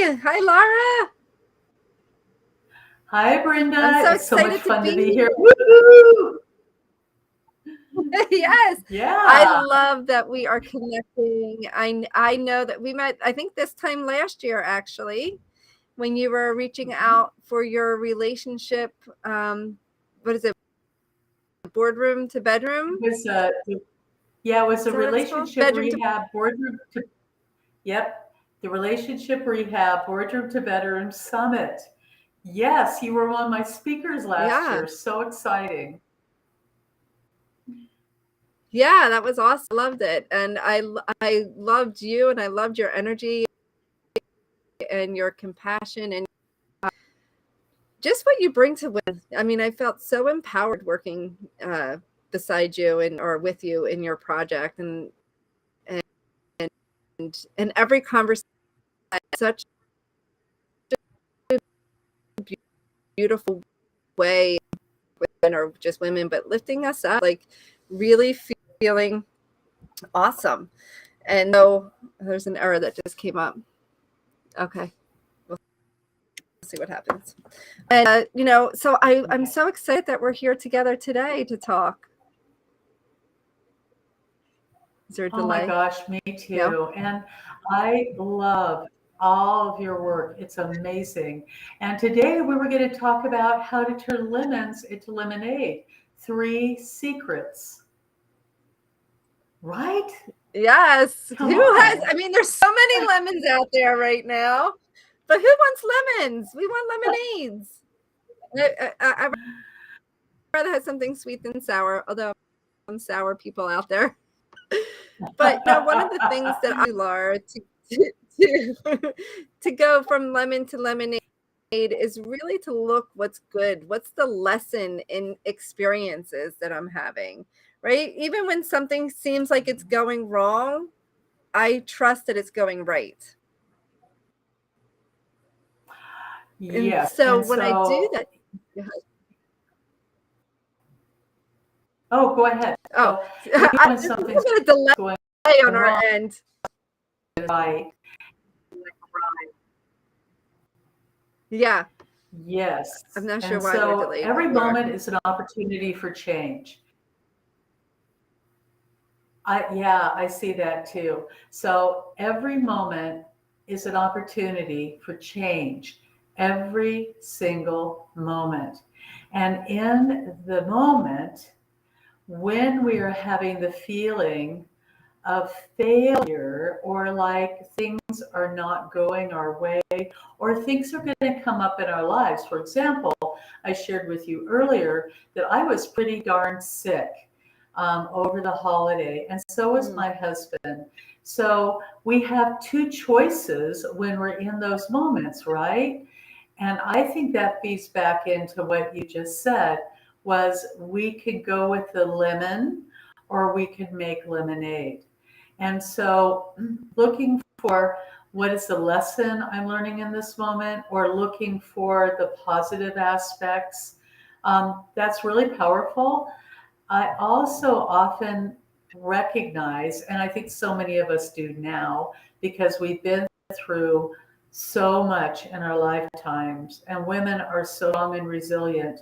Hi, Laura. Hi, Brenda. I'm so It's so much excited to fun to be be here. here. Woo! Yes, I Yeah. love that we are connecting. I know that we met, I think this time last year, actually, when you were reaching out for your relationship. What is it? Boardroom to bedroom? It was a yeah, it was Is a that what it's called? relationship Bedroom to, rehab boardroom to yep, the relationship rehab boardroom to bedroom summit. Yes, you were one of my speakers last yeah. year. So exciting. Yeah, that was awesome. I loved it. And I loved you, and I loved your energy and your compassion and just what you bring to women. I mean, I felt so empowered working beside you and or with you in your project, and every conversation, such a beautiful way, or just women, but lifting us up, like really feeling awesome. And so there's an error that just came up. Okay, we'll see what happens. And so I'm Okay. so excited that we're here together today to talk. Is there a Oh my delay? gosh, me No. too. And I love all of your work. It's amazing. And today we were going to talk about how to turn lemons into lemonade. Three secrets, right? Yes. Come Who has? on. I mean, there's so many lemons out there right now, but who wants lemons? We want lemonades. I'd rather have something sweet than sour, although some sour people out there. But one of the things that I do, Laura, to, to go from lemon to lemonade is really to look what's good. What's the lesson in experiences that I'm having, right? Even when something seems like it's going wrong, I trust that it's going right. And Yes. so And when I do so, that, oh, go ahead. oh, So, even when there's a something's little bit of delay going on our wrong, end. right? Yeah, I'm Yes. not sure And why we're so delayed, every but we are. moment is an opportunity for change. Yeah, I see that too. So every moment is an opportunity for change. Every single moment. And in the moment, when we are having the feeling of failure or like things are not going our way or things are going to come up in our lives. For example, I shared with you earlier that I was pretty darn sick over the holiday, and so was Mm. my husband. So we have two choices when we're in those moments, right? And I think that feeds back into what you just said was we could go with the lemon or we could make lemonade. And so looking for what is the lesson I'm learning in this moment or looking for the positive aspects, that's really powerful. I also often recognize, and I think so many of us do now, because we've been through so much in our lifetimes, and women are so strong and resilient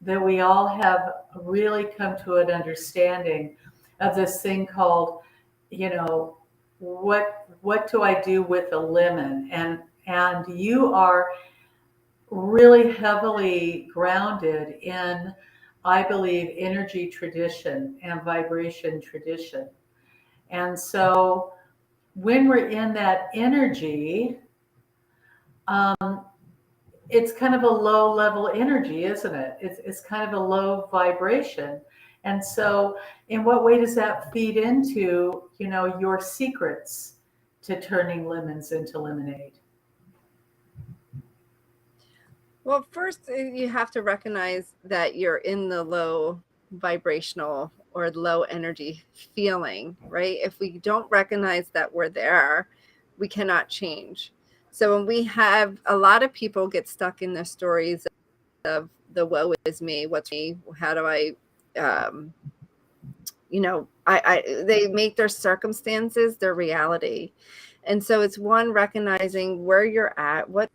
that we all have really come to an understanding of this thing called, you know, what do I do with a lemon? And you are really heavily grounded in, I believe, energy tradition and vibration tradition. And so when we're in that energy, um, it's kind of a low level energy, isn't it? It's kind of a low vibration. And so in what way does that feed into, your secrets to turning lemons into lemonade? Well, first, you have to recognize that you're in the low vibrational or low energy feeling, right? If we don't recognize that we're there, we cannot change. So when we have a lot of people get stuck in their stories of the woe is me, what's me, how do I, um, they make their circumstances their reality. And so it's one, recognizing where you're at, what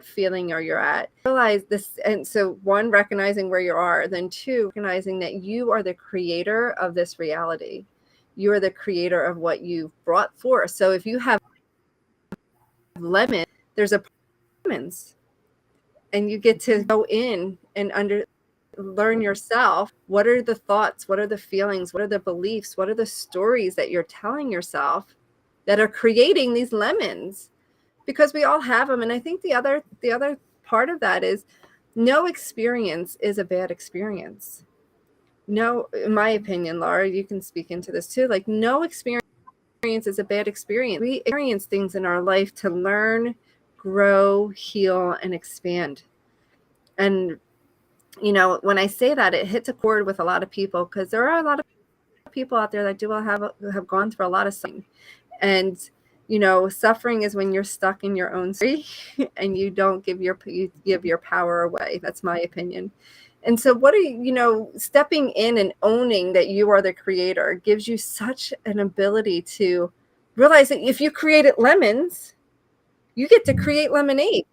feeling are you at, realize this. And so one, recognizing where you are, then two, recognizing that you are the creator of this reality. You are the creator of what you've brought forth. So if you have lemon, there's a lemons, and you get to go in and learn yourself. What are the thoughts? What are the feelings? What are the beliefs? What are the stories that you're telling yourself that are creating these lemons? Because we all have them. And I think the other part of that is, no experience is a bad experience. No, in my opinion, Laura, you can speak into this too. Like, no experience is a bad experience. We experience things in our life to learn, grow, heal, and expand. And when I say that, it hits a chord with a lot of people, because there are a lot of people out there that have gone through a lot of suffering. And suffering is when you're stuck in your own story and you don't give your power away. That's my opinion. And so what are stepping in and owning that you are the creator gives you such an ability to realize that if you created lemons, you get to create lemonade.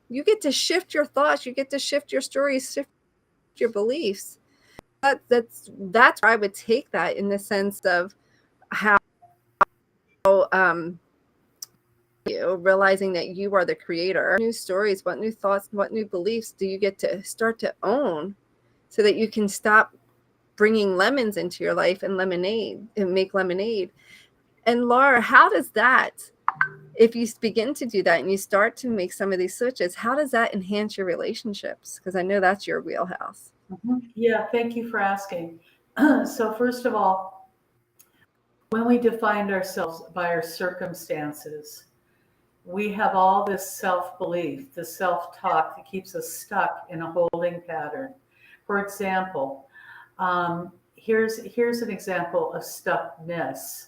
You get to shift your thoughts, you get to shift your stories, shift your beliefs. That's where I would take that, in the sense of how you realizing that you are the creator. New stories, what new thoughts, what new beliefs do you get to start to own, so that you can stop bringing lemons into your life and make lemonade. And Laura, how does that, if you begin to do that and you start to make some of these switches, how does that enhance your relationships? Because I know that's your wheelhouse. Yeah, thank you for asking. So first of all, when we defined ourselves by our circumstances, we have all this self-belief, the self-talk that keeps us stuck in a holding pattern. For example, here's an example of stuckness.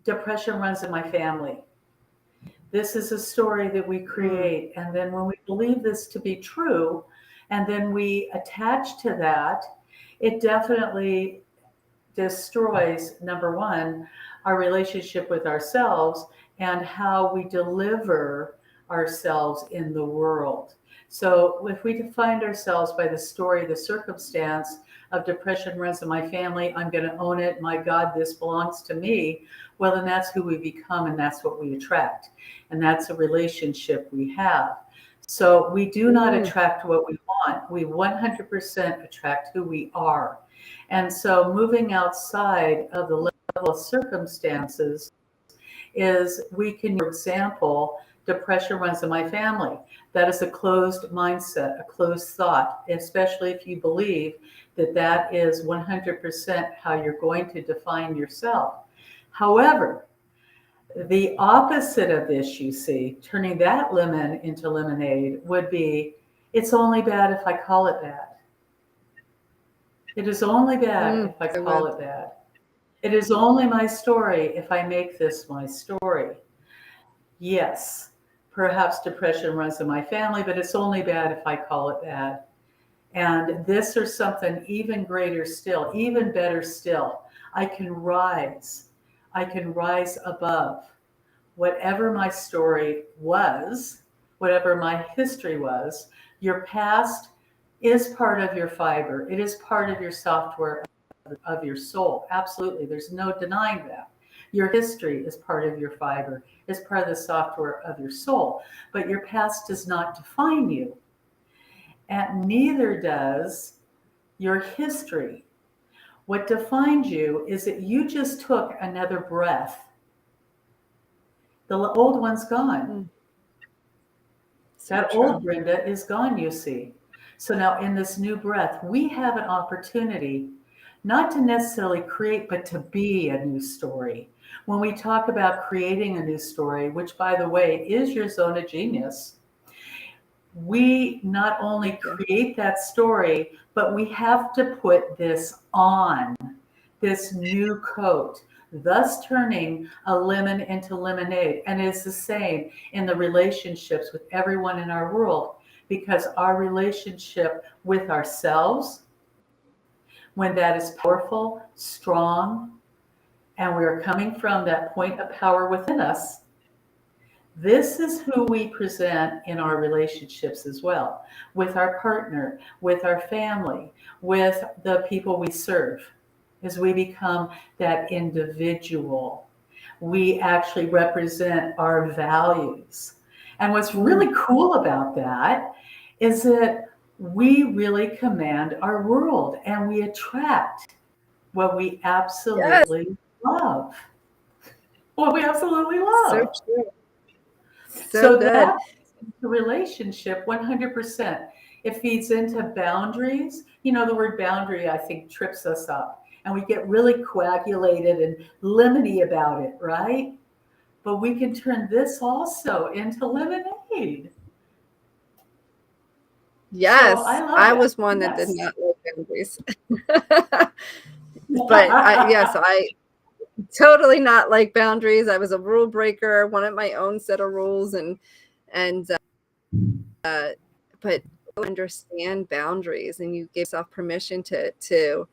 Depression runs in my family. This is a story that we create, and then when we believe this to be true, and then we attach to that, it definitely destroys, number one, our relationship with ourselves and how we deliver ourselves in the world. So if we define ourselves by the story, the circumstance of depression runs in my family, I'm going to own it, my God, this belongs to me, well, then that's who we become, and that's what we attract. And that's a relationship we have. So we do not attract what we want. We 100% attract who we are. And so moving outside of the level of circumstances is, we can, for example, depression runs in my family. That is a closed mindset, a closed thought, especially if you believe that that is 100% how you're going to define yourself. However, the opposite of this, you see, turning that lemon into lemonade, would be, it's only bad if I call it bad. It is only bad if I call it bad. It is only my story if I make this my story. Yes, perhaps depression runs in my family, but it's only bad if I call it bad. And this or something even greater still, even better still, I can rise. I can rise above whatever my story was, whatever my history was. Your past is part of your fiber. It is part of your software of your soul. Absolutely. There's no denying that. Your history is part of your fiber, is part of the software of your soul. But your past does not define you. And neither does your history. What defines you is that you just took another breath. The old one's gone. That old Brenda is gone, you see. So now in this new breath, we have an opportunity not to necessarily create, but to be a new story. When we talk about creating a new story, which, by the way, is your zone of genius, we not only create that story, but we have to put this on, this new coat, thus turning a lemon into lemonade. And it's the same in the relationships with everyone in our world, because our relationship with ourselves, when that is powerful, strong, and we are coming from that point of power within us, this is who we present in our relationships as well, with our partner, with our family, with the people we serve. As we become that individual, we actually represent our values. And what's really cool about that is that we really command our world and we attract what we Yes, absolutely love. What we absolutely so love. true. So So good. that the relationship 100%. It feeds into boundaries. You know, the word boundary, I think, trips us up. And we get really coagulated and lemony about it, right? But we can turn this also into lemonade. So I Yes, love I that. was one that did Yes. not like boundaries. But I totally not like boundaries. I was a rule breaker, wanted my own set of rules, and but understand boundaries, and you give yourself permission to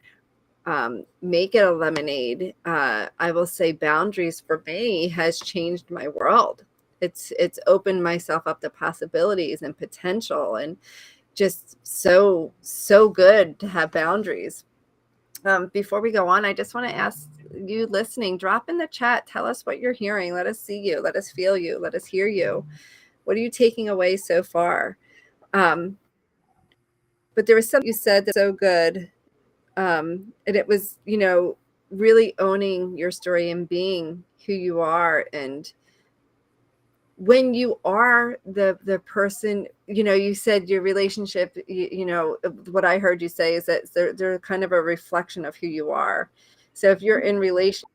make it a lemonade. I will say boundaries for me has changed my world. It's opened myself up to possibilities and potential, and just so good to have boundaries. Before we go on, I just want to ask you listening, drop in the chat, tell us what you're hearing. Let us see you, let us feel you, let us hear you. What are you taking away so far? Um, but there was something you said that's so good. And it was, really owning your story and being who you are. And when you are the person, you said your relationship, what I heard you say is that they're kind of a reflection of who you are. So if you're in relationship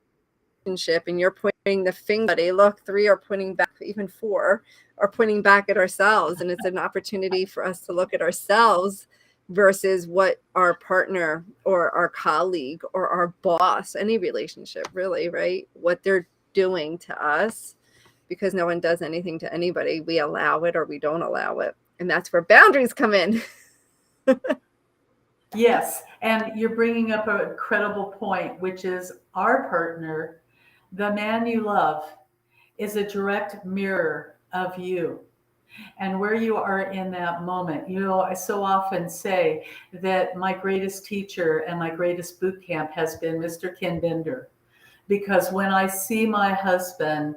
and you're pointing the finger, look, three are pointing back, even four are pointing back at ourselves, and it's an opportunity for us to look at ourselves versus what our partner or our colleague or our boss, any relationship really, right, what they're doing to us, because no one does anything to anybody. We allow it or we don't allow it, and that's where boundaries come in. Yes. And you're bringing up an incredible point, which is our partner, the man you love, is a direct mirror of you and where you are in that moment. I so often say that my greatest teacher and my greatest boot camp has been Mr. Ken Bender, because when I see my husband,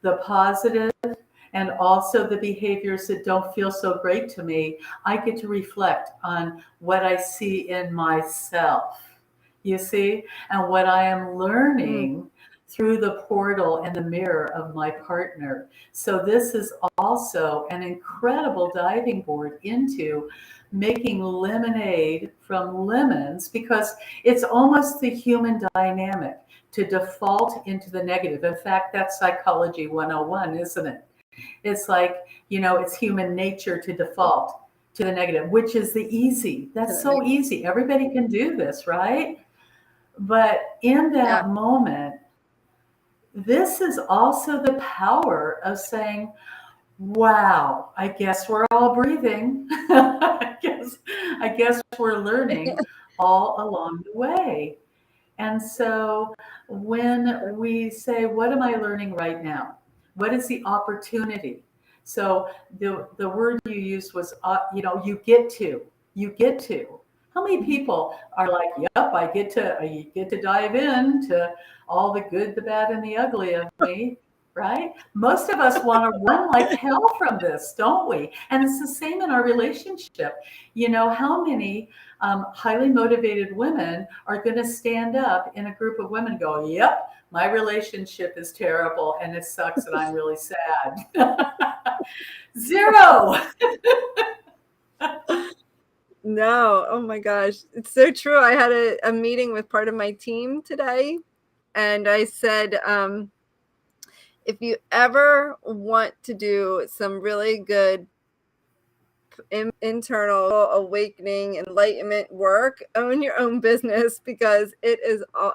the positive and also the behaviors that don't feel so great to me, I get to reflect on what I see in myself, you see, and what I am learning through the portal and the mirror of my partner. So this is also an incredible diving board into making lemonade from lemons, because it's almost the human dynamic to default into the negative. In fact, that's psychology 101, isn't it? It's like, it's human nature to default to the negative, which is the easy. That's so easy. Everybody can do this, right? But in Yeah. that moment, this is also the power of saying, wow, I guess we're all breathing. I guess we're learning all along the way. And so when we say, what am I learning right now? What is the opportunity? So the word you used was, you get to. How many people are like, yep, I get to dive into all the good, the bad, and the ugly of me, right? Most of us want to run like hell from this, don't we? And it's the same in our relationship. How many highly motivated women are going to stand up in a group of women and go, yep, my relationship is terrible and it sucks and I'm really sad. Zero. No, oh my gosh, it's so true. I had a meeting with part of my team today, and I said, if you ever want to do some really good internal awakening, enlightenment work, own your own business, because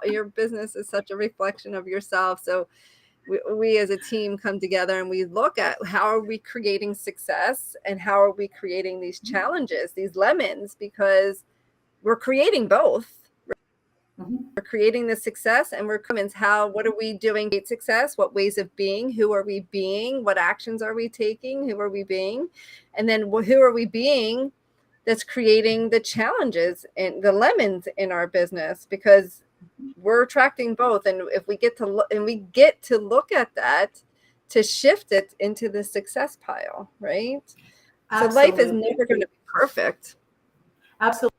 your business is such a reflection of yourself. So we as a team come together and we look at how are we creating success and how are we creating these challenges, these lemons, because we're creating both, Mhm. creating the success, and we're comments what are we doing to create success, what ways of being, who are we being, what actions are we taking, who are we being, and then who are we being that's creating the challenges and the lemons in our business, because we're attracting both. And if we get to look at that to shift it into the success pile, right? So life is Absolutely. never going to be perfect. Absolutely.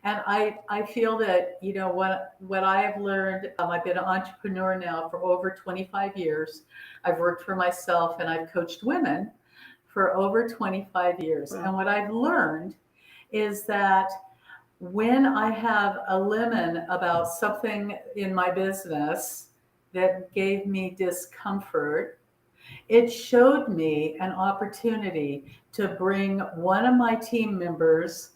And I feel that, what I have learned, I've been an entrepreneur now for over 25 years. I've worked for myself and I've coached women for over 25 years. Wow. And what I've learned is that when I have a lemon about something in my business that gave me discomfort, it showed me an opportunity to bring one of my team members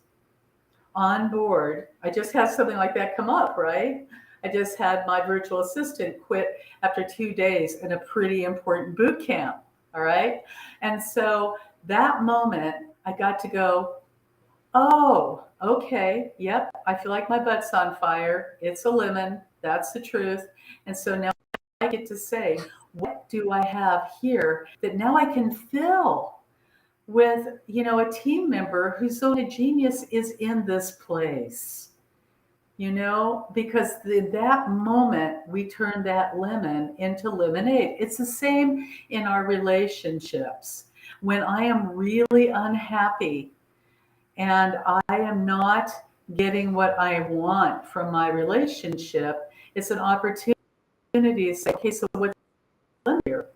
on board. I just had something like that come up, right? I just had my virtual assistant quit after 2 days in a pretty important boot camp. All right. And so that moment, I got to go, oh, okay. Yep. I feel like my butt's on fire. It's a lemon. That's the truth. And so now I get to say, what do I have here that now I can fill with, a team member whose zone of genius is in this place, because in that moment we turn that lemon into lemonade. It's the same in our relationships. When I am really unhappy and I am not getting what I want from my relationship, it's an opportunity to say, okay, so what's here?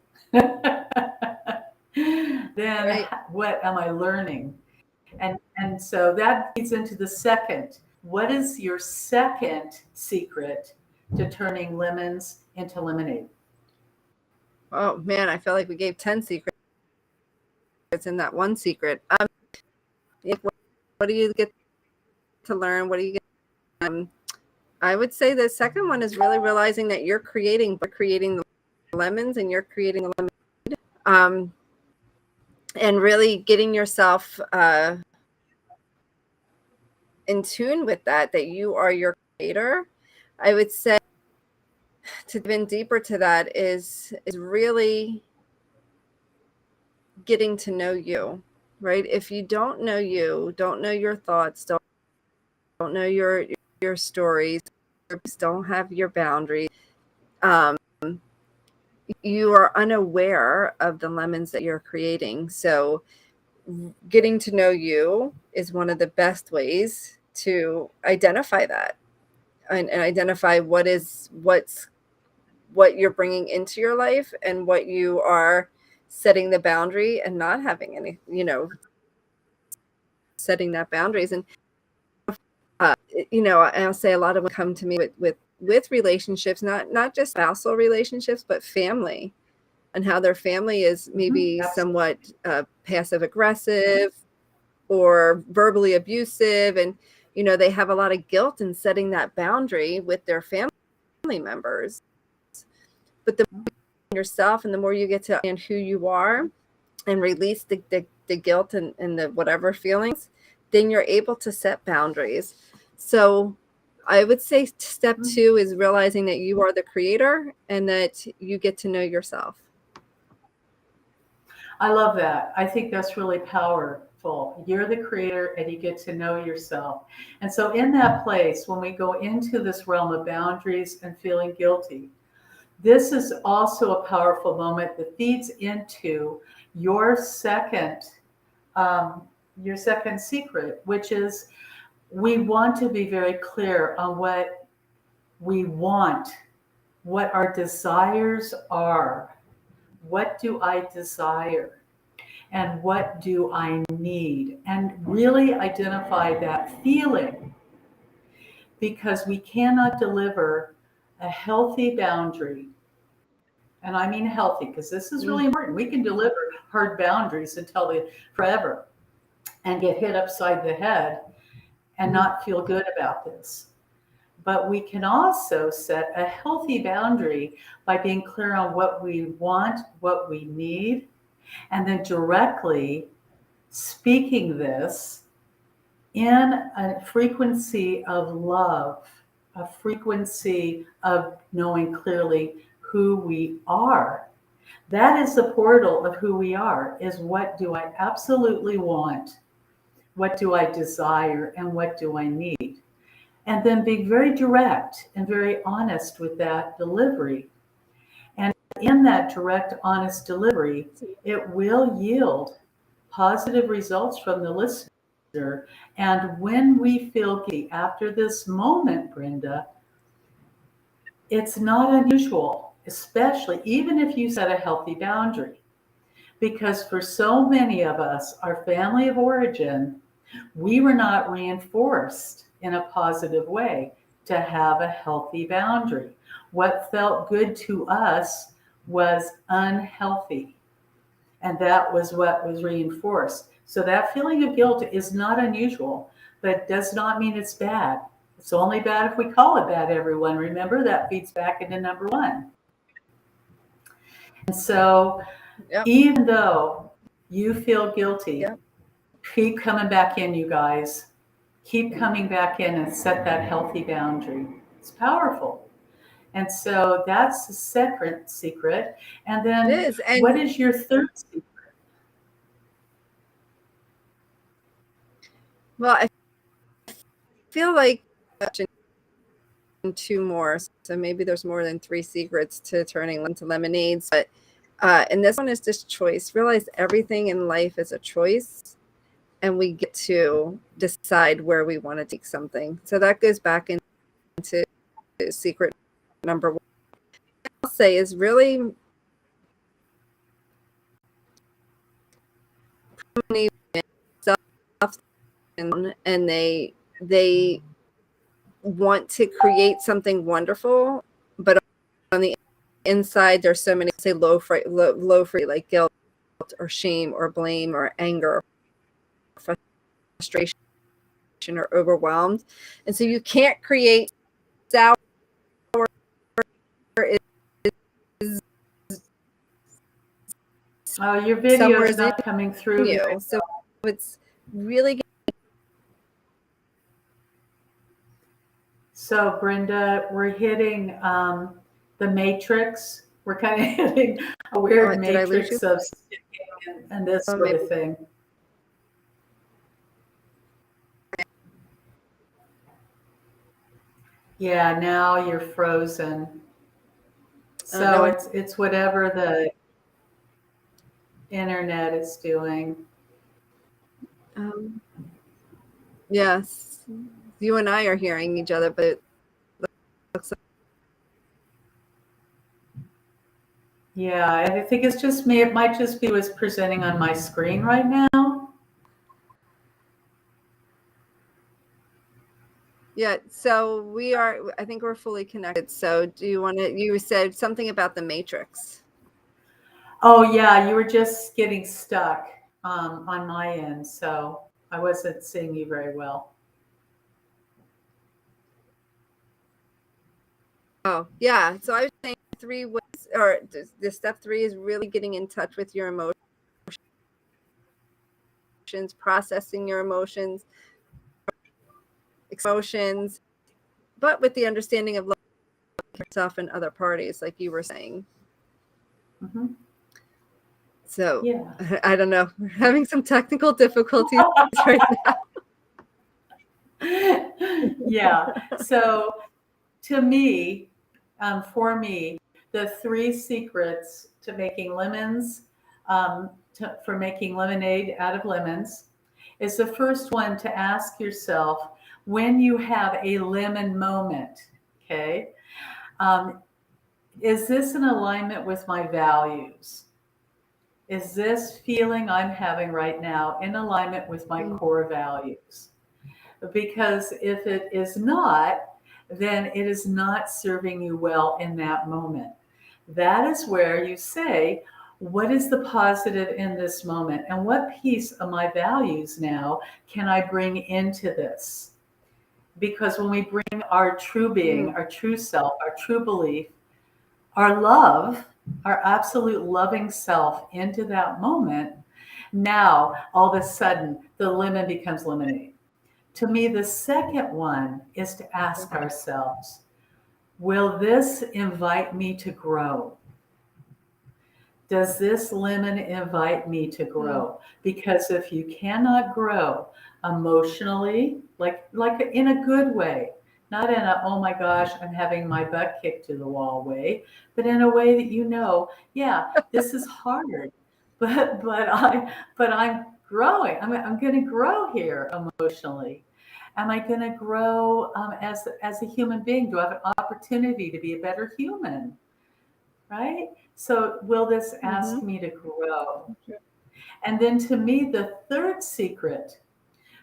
Then Right. what am I learning? And so that leads into the second. What is your second secret to turning lemons into lemonade? Oh man, I feel like we gave 10 secrets in that one secret. What do you get to learn? What do you get? I would say the second one is really realizing that you're creating the lemons, and you're creating the lemonade. And really getting yourself in tune with that you are your creator. I would say to dive in deeper to that is really getting to know you, right? If you don't know you, don't know your thoughts, don't know your stories, don't have your boundaries, you are unaware of the lemons that you're creating. So getting to know you is one of the best ways to identify that, and identify what you're bringing into your life, and what you are setting the boundary and not having any, setting that boundaries. And I'll say a lot of women come to me with relationships, not just spousal relationships, but family, and how their family is maybe Absolutely. somewhat passive aggressive or verbally abusive, and they have a lot of guilt in setting that boundary with their family members. But the more yourself, and the more you get to understand who you are and release the guilt and the whatever feelings, then you're able to set boundaries. So I would say step 2 is realizing that you are the creator and that you get to know yourself. I love that. I think that's really powerful. You're the creator and you get to know yourself. And so, in that place, when we go into this realm of boundaries and feeling guilty, this is also a powerful moment that feeds into your second, um, your second secret, which is we want to be very clear on what we want, what our desires are. What do I desire? And what do I need? And really identify that feeling, because we cannot deliver a healthy boundary. And I mean healthy, because this is really important. We can deliver hard boundaries until the forever and get hit upside the head and not feel good about this. But we can also set a healthy boundary by being clear on what we want, what we need, and then directly speaking this in a frequency of love, a frequency of knowing clearly who we are. That is the portal of who we are, is what do I absolutely want? What do I desire? And what do I need? And then being very direct and very honest with that delivery. And in that direct, honest delivery, it will yield positive results from the listener. And when we feel guilty after this moment, Brenda, it's not unusual, especially even if you set a healthy boundary. Because for so many of us, our family of origin, we were not reinforced in a positive way to have a healthy boundary. What felt good to us was unhealthy. And that was what was reinforced. So that feeling of guilt is not unusual, but it does not mean it's bad. It's only bad if we call it bad, everyone. Remember, that feeds back into number one. And so Yep. even though you feel guilty, Yep. keep coming back in, you guys. Keep coming back in and set that healthy boundary. It's powerful. And so that's the second secret. And It then is. And what is your third secret? well, I feel like two more. So maybe there's more than 3 secrets to turning into lemonades. But and this one is just choice. Realize everything in life is a choice, and we get to decide where we want to take something. So that goes back into secret number one. I'll say is really stuff, and they want to create something wonderful, but on the inside there's so many, say, low free, like guilt or shame or blame or anger or frustration or overwhelmed. And so you can't create sour is Oh, your video somewhere is in not coming through. you. So it's really So, Brenda, we're hitting the matrix. We're kind of hitting a weird did I lose you? matrix of sticking and this sort Maybe. of thing. Yeah, now you're frozen. So No. it's whatever the internet is doing. Yes, you and I are hearing each other, but it looks like Yeah, I think it's just me. It might just be what's presenting on my screen right now. yeah. So we are. I think we're fully connected. So do you want to? You said something about the matrix. Oh, yeah, you were just getting stuck on my end, so I wasn't seeing you very well. Oh, yeah. So I was saying 3 ways, or the step 3 is really getting in touch with your emotions, processing your emotions, but with the understanding of loving yourself and other parties, like you were saying. Mhm. So Yeah. I don't know. We're having some technical difficulties right now. Yeah. So to me, for me, the 3 secrets to making lemons, for making lemonade out of lemons, is the first one to ask yourself when you have a lemon moment, okay? Is this in alignment with my values? Is this feeling I'm having right now in alignment with my core values? Because if it is not, then it is not serving you well in that moment. That is where you say, what is the positive in this moment? And what piece of my values now can I bring into this? Because when we bring our true being, our true self, our true belief, our love, our absolute loving self into that moment, now all of a sudden the lemon becomes lemonade. To me, the second one is to ask ourselves, will this invite me to grow? Does this lemon invite me to grow? Because if you cannot grow emotionally, like in a good way, not in a, oh my gosh, I'm having my butt kicked to the wall way, but in a way that yeah, this is hard, but I'm growing. I'm going to grow here emotionally. Am I going to grow as a human being? Do I have an opportunity to be a better human? Right? So, will this ask me to grow? And then to me, the third secret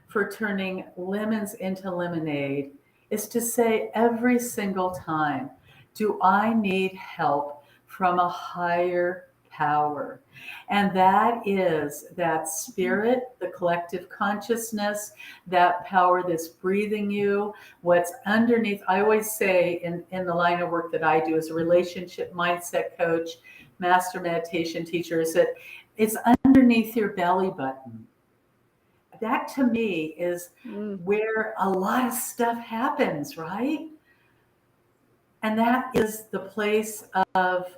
for turning lemons into lemonade is to say every single time, do I need help from a higher power? And that is that spirit, the collective consciousness, that power that's breathing you, what's underneath. I always say in the line of work that I do as a relationship mindset coach, master meditation teacher, is that it's underneath your belly button. That to me is where a lot of stuff happens, right? And that is the place of,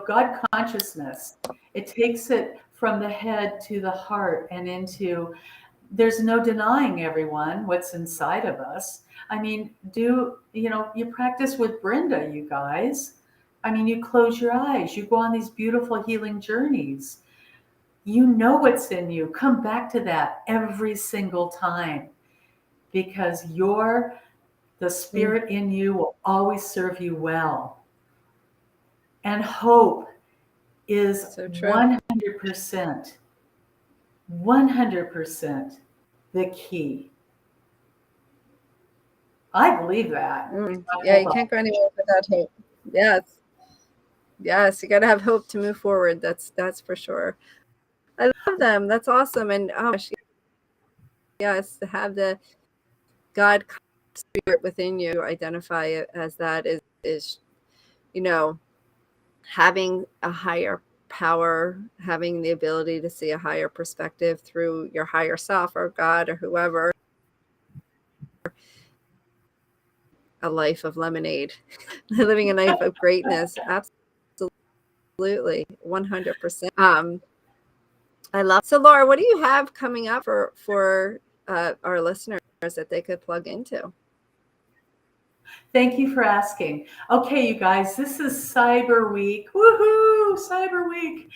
God consciousness. It takes it from the head to the heart and into, there's no denying, everyone, what's inside of us. I mean, you practice with Brenda, you guys. I mean, you close your eyes, you go on these beautiful healing journeys. You know what's in you. Come back to that every single time, because the spirit in you will always serve you well. And hope is So true. 100%, 100% the key. I believe that. Yeah, you can't go anywhere without hope. Yes, you got to have hope to move forward. That's for sure. I love them. That's awesome. And oh gosh, yes, to have the God spirit within you, identify it as that is having a higher power, having the ability to see a higher perspective through your higher self or God or whoever. A life of lemonade, living a life of greatness. Absolutely, 100%. I love. So, Laura, what do you have coming up for our listeners that they could plug into? Thank you for asking. Okay, you guys, this is Cyber Week. Woohoo! Cyber Week.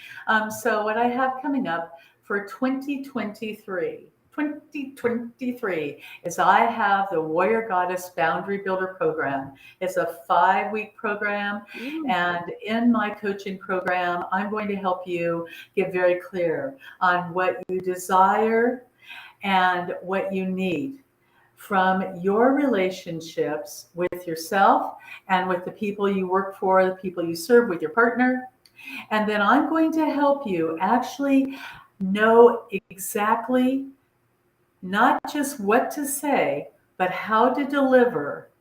So what I have coming up for 2023 is I have the Warrior Goddess Boundary Builder program. It's a 5-week program. And in my coaching program, I'm going to help you get very clear on what you desire and what you need from your relationships with yourself and with the people you work for, the people you serve, with your partner. And then I'm going to help you actually know exactly not just what to say, but how to deliver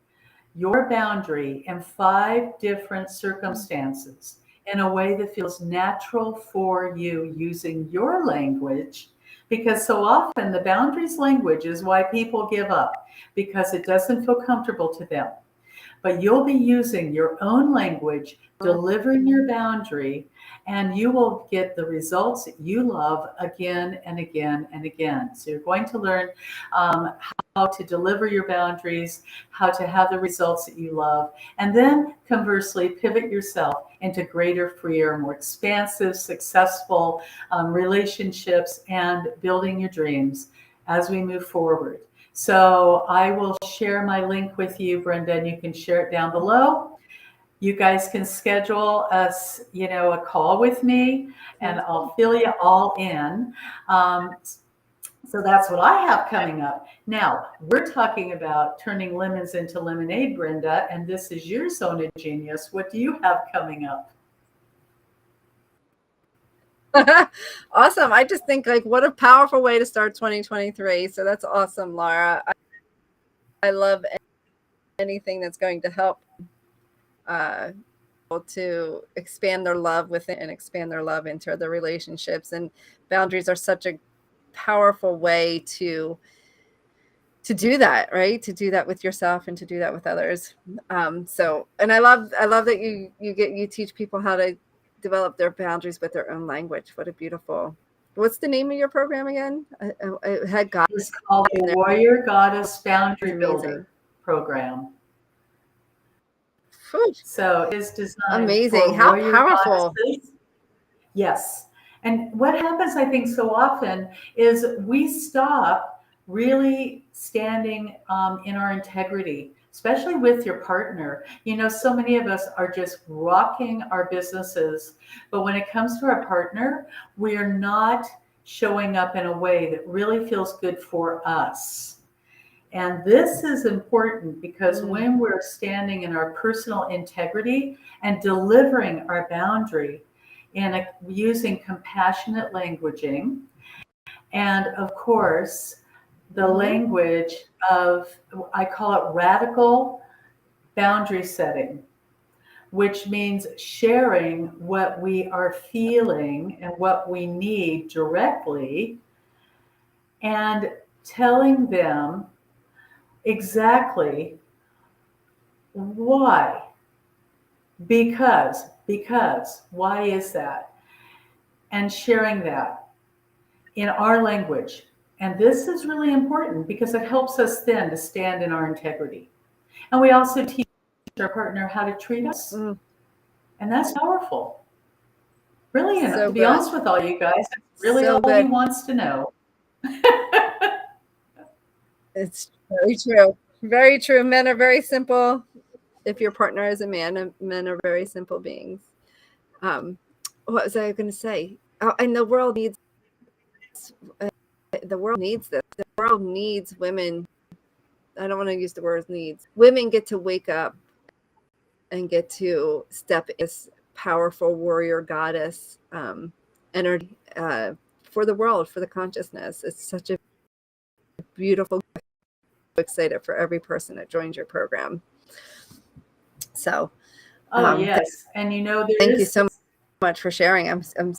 your boundary in 5 different circumstances in a way that feels natural for you, using your language. Because so often the boundaries language is why people give up, because it doesn't feel comfortable to them. But you'll be using your own language, delivering your boundary, and you will get the results that you love again and again and again. So you're going to learn how to deliver your boundaries, how to have the results that you love, and then conversely pivot yourself into greater, freer, more expansive, successful relationships and building your dreams as we move forward. So I will share my link with you, Brenda, and you can share it down below. You guys can schedule us, a call with me, and I'll fill you all in. So that's what I have coming up. Now, we're talking about turning lemons into lemonade, Brenda, and this is your zone of genius. What do you have coming up? Awesome. I just think what a powerful way to start 2023. So that's awesome, Laura. I love anything that's going to help to expand their love within and expand their love into their relationships. And boundaries are such a powerful way to to do that, right? To do that with yourself and to do that with others. So, and I love that you teach people how to develop their boundaries with their own language. What a beautiful. What's the name of your program again? I had God It's called the in there. Warrior Goddess It's Boundary amazing. Builder program. Whew, So it is designed amazing. for How warrior powerful. goddesses. Yes. And what happens, I think, so often is we stop really standing in our integrity, especially with your partner. You know, so many of us are just rocking our businesses, but when it comes to our partner, we are not showing up in a way that really feels good for us. And this is important because when we're standing in our personal integrity and delivering our boundary using compassionate languaging, and of course, the language of, I call it radical boundary setting, which means sharing what we are feeling and what we need directly and telling them exactly why. Because, why is that? And sharing that in our language. And this is really important because it helps us then to stand in our integrity. And we also teach our partner how to treat us. And that's powerful. Really, So to be good. honest with all you guys, it's really So all he good. wants to know. It's very true. Very true. Men are very simple. If your partner is a man, men are very simple beings. What was I going to say? Oh, and uh, the world needs this. The world needs women. I don't want to use the word needs. Women get to wake up and get to step in this powerful warrior goddess energy for the world, for the consciousness. It's such a beautiful. Excited for every person that joins your program. So, Oh, yes. And you know, thank you so much for sharing.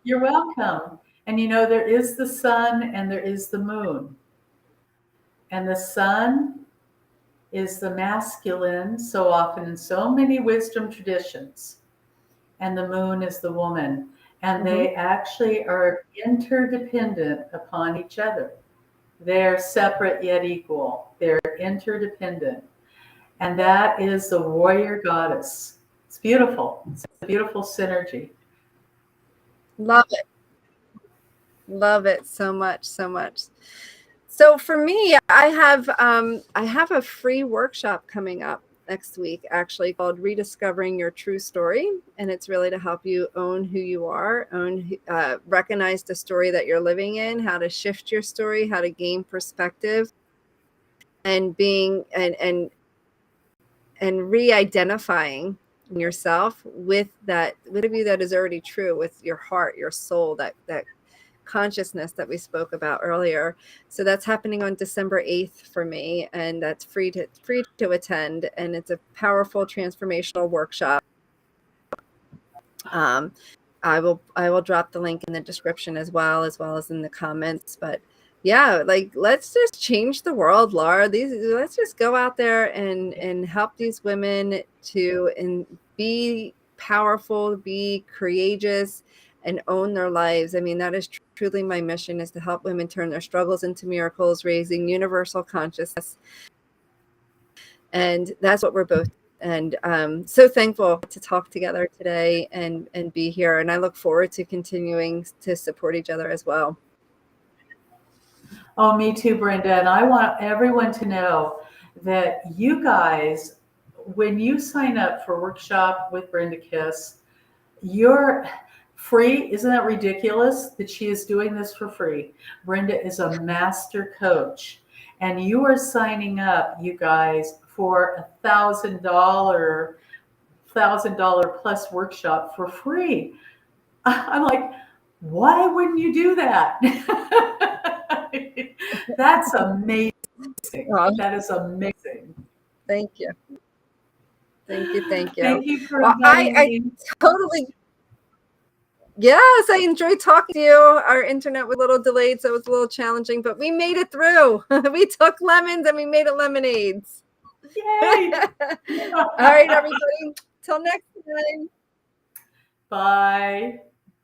You're welcome. And you know, there is the sun and there is the moon. And the sun is the masculine, so often in so many wisdom traditions. And the moon is the woman. And they actually are interdependent upon each other. They're separate yet equal. They're interdependent. And that is the warrior goddess. It's beautiful. It's a beautiful synergy. Love it so much, so much. So for me, I have a free workshop coming up next week, actually, called Rediscovering Your True Story, and it's really to help you own who you are, recognize the story that you're living in, how to shift your story, how to gain perspective, and re-identifying yourself with a view that is already true, with your heart, your soul, that consciousness that we spoke about earlier. So that's happening on December 8th for me, and that's free to attend, and it's a powerful transformational workshop. I will drop the link in the description as well as in the comments. But yeah, like, let's just change the world, Laura. Let's just go out there and help these women to be powerful, be courageous, and own their lives. I mean, that is truly my mission, is to help women turn their struggles into miracles, raising universal consciousness. And that's what we're both. And so thankful to talk together today and be here. And I look forward to continuing to support each other as well. Oh, me too, Brenda. And I want everyone to know that you guys, when you sign up for Workshop with Brenda Kiss, you're free. Isn't that ridiculous that she is doing this for free? Brenda is a master coach, and you are signing up, you guys, for $1,000 plus workshop for free. I'm like, why wouldn't you do that? That's amazing. That is amazing. Thank you. Thank you. Thank you for Well, inviting I me. totally Yes, I enjoyed talking to you. Our internet was a little delayed, so it was a little challenging, but we made it through. We took lemons and we made it lemonades. Yay! All right, everybody. Till next time. Bye.